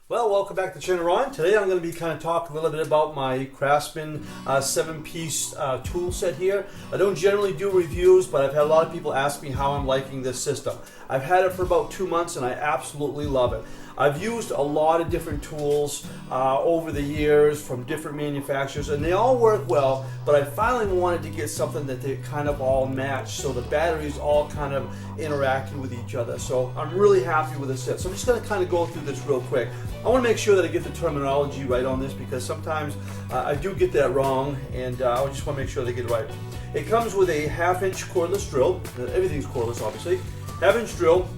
Well, welcome back to the channel, Ron. Today I'm going to be kind of talking a little bit about my Craftsman 7-piece tool set here. I don't generally do reviews, but I've had a lot of people ask me how I'm liking this system. I've had it for about 2 months and I absolutely love it. I've used a lot of different tools over the years from different manufacturers, and they all work well, but I finally wanted to get something that they kind of all match, so the batteries all kind of interacting with each other. So I'm really happy with this set. So I'm just going to kind of go through this real quick. I want to make sure that I get the terminology right on this, because sometimes I do get that wrong, and I just want to make sure they get it right. It comes with a 1/2-inch cordless drill. Everything's cordless, obviously. 1/2-inch drill.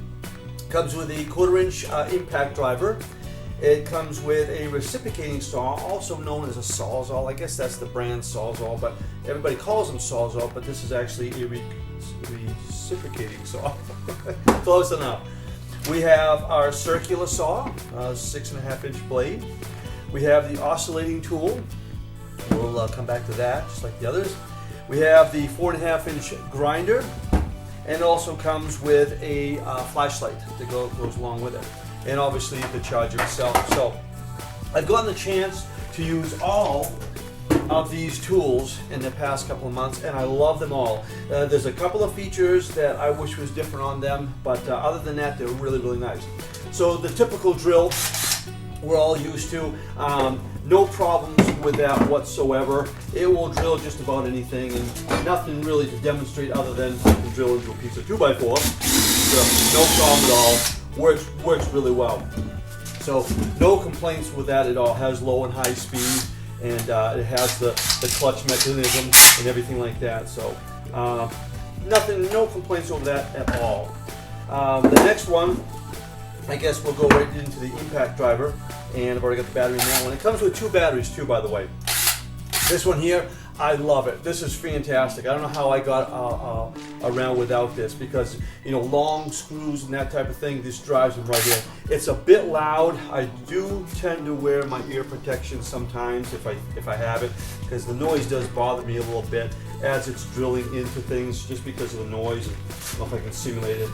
Comes with a 1/4-inch impact driver. It comes with a reciprocating saw, also known as a sawzall. I guess that's the brand sawzall, but everybody calls them sawzall, but this is actually a reciprocating saw. Close enough. We have our circular saw, 6.5-inch blade. We have the oscillating tool. We'll come back to that, just like the others. We have the 4.5-inch grinder. And it also comes with a flashlight that goes along with it, and obviously the charger itself. So I've gotten the chance to use all of these tools in the past couple of months, and I love them all. There's a couple of features that I wish was different on them, but other than that, they're really, really nice. So the typical drill we're all used to. No problems with that whatsoever. It will drill just about anything, and nothing really to demonstrate other than you can drill into a piece of 2x4. So no problem at all. Works really well. So no complaints with that at all. Has low and high speed, and it has the clutch mechanism and everything like that. So no complaints over that at all. The next one, I guess we'll go right into the impact driver, and I've already got the battery in that one. It comes with 2 batteries too, by the way. This one here, I love it. This is fantastic. I don't know how I got around without this, because long screws and that type of thing, this drives them right in. It's a bit loud. I do tend to wear my ear protection sometimes if I have it, because the noise does bother me a little bit as it's drilling into things, just because of the noise. I don't know if I can simulate it.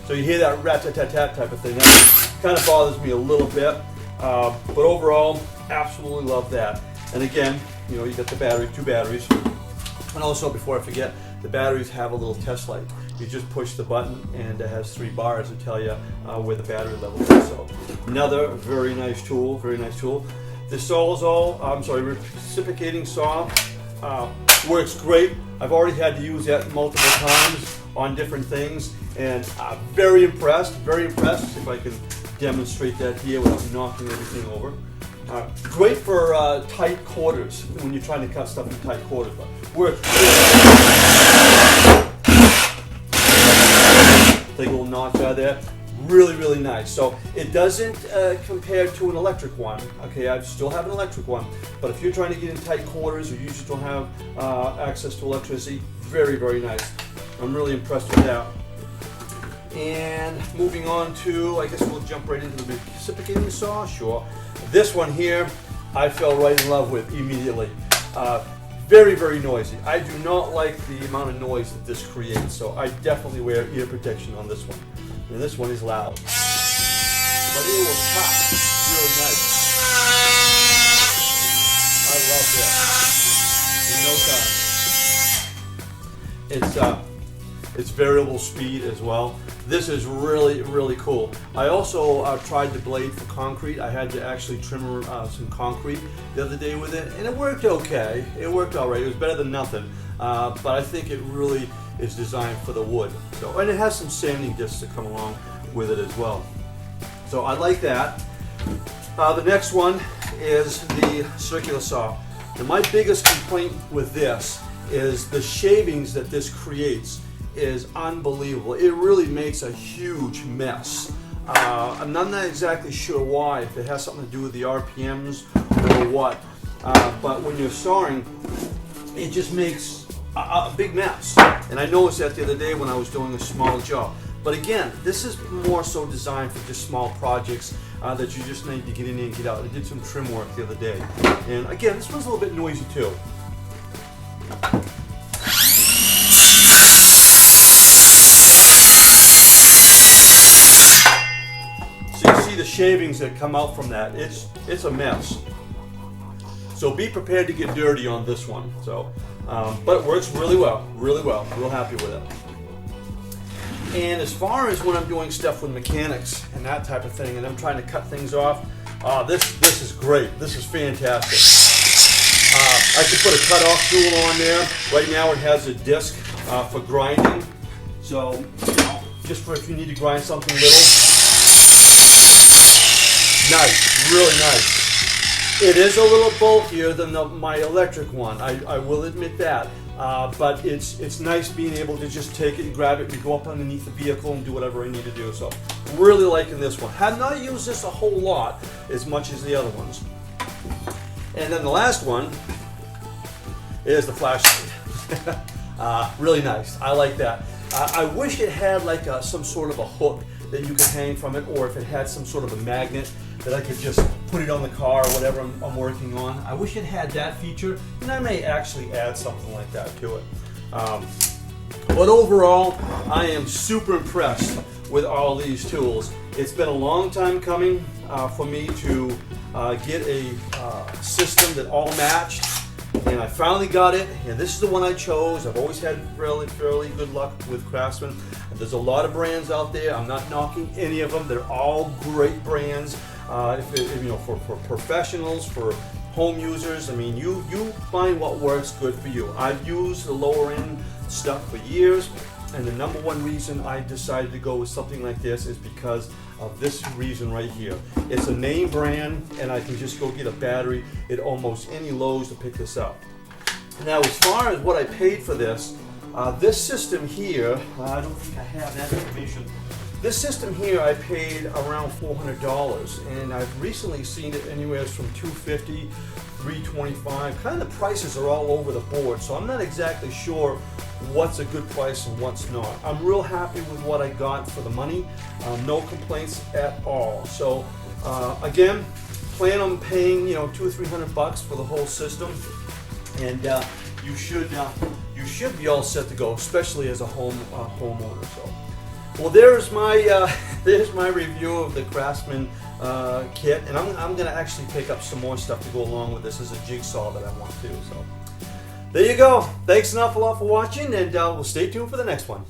So you hear that rat-tat-tat type of thing. That kind of bothers me a little bit, but overall, absolutely love that. And again, you got the battery, 2 batteries, and also, before I forget, the batteries have a little test light. You just push the button, and it has 3 bars to tell you where the battery level is. So another very nice tool, very nice tool. The reciprocating saw works great. I've already had to use that multiple times on different things, and I'm very impressed, if I can demonstrate that here without knocking everything over. Great for tight quarters, when you're trying to cut stuff in tight quarters, but works take a little notch out of there. Really, really nice. So it doesn't compare to an electric one. Okay, I still have an electric one, but if you're trying to get in tight quarters, or you just don't have access to electricity, very, very nice. I'm really impressed with that. And moving on to, I guess we'll jump right into the reciprocating saw. Sure. This one here, I fell right in love with immediately. Very, very noisy. I do not like the amount of noise that this creates, so I definitely wear ear protection on this one. And this one is loud, but it will cut really nice. I love that. In no time. It's variable speed as well. This is really, really cool. I also tried the blade for concrete. I had to actually trim some concrete the other day with it, and it worked okay. It worked all right. It was better than nothing, but I think it really is designed for the wood. So, and it has some sanding discs that come along with it as well. So I like that. The next one is the circular saw. And my biggest complaint with this is the shavings that this creates is unbelievable. It really makes a huge mess. I'm not exactly sure why, if it has something to do with the RPMs or what, but when you're sawing, it just makes a big mess. And I noticed that the other day when I was doing a small job. But again, this is more so designed for just small projects that you just need to get in and get out. I did some trim work the other day. And again, this one's a little bit noisy too. So you see the shavings that come out from that. It's a mess. So be prepared to get dirty on this one. So, but it works really well, real happy with it. And as far as when I'm doing stuff with mechanics and that type of thing, and I'm trying to cut things off, this is great. This is fantastic. I could put a cut-off tool on there. Right now it has a disc for grinding. So, you know, just for if you need to grind something little. Nice, really nice. It is a little bulkier than my electric one. I will admit that. But it's nice being able to just take it and grab it and go up underneath the vehicle and do whatever I need to do. So, really liking this one. Have not used this a whole lot as much as the other ones. And then the last one is the flashlight. Really nice. I like that. I wish it had like some sort of a hook that you could hang from it, or if it had some sort of a magnet that I could just put it on the car or whatever I'm working on. I wish it had that feature, and I may actually add something like that to it. But overall, I am super impressed with all these tools. It's been a long time coming for me to get a system that all matched, and I finally got it, and this is the one I chose. I've always had fairly good luck with Craftsman. There's a lot of brands out there. I'm not knocking any of them. They're all great brands. You know, for professionals, for home users. I mean, you find what works good for you. I've used the lower end stuff for years, and the number one reason I decided to go with something like this is because of this reason right here. It's a name brand, and I can just go get a battery at almost any Lowe's to pick this up. Now, as far as what I paid for this system here, I don't think I have that information. This system here I paid around $400, and I've recently seen it anywhere from $250, $325. Kind of the prices are all over the board, so I'm not exactly sure what's a good price and what's not. I'm real happy with what I got for the money. No complaints at all. So again, plan on paying, you know, $200 or $300 for the whole system, and you should be all set to go, especially as a homeowner. So. Well, there's my review of the Craftsman kit, and I'm going to actually pick up some more stuff to go along with this as a jigsaw that I want to. So there you go. Thanks an awful lot for watching, and we'll stay tuned for the next one.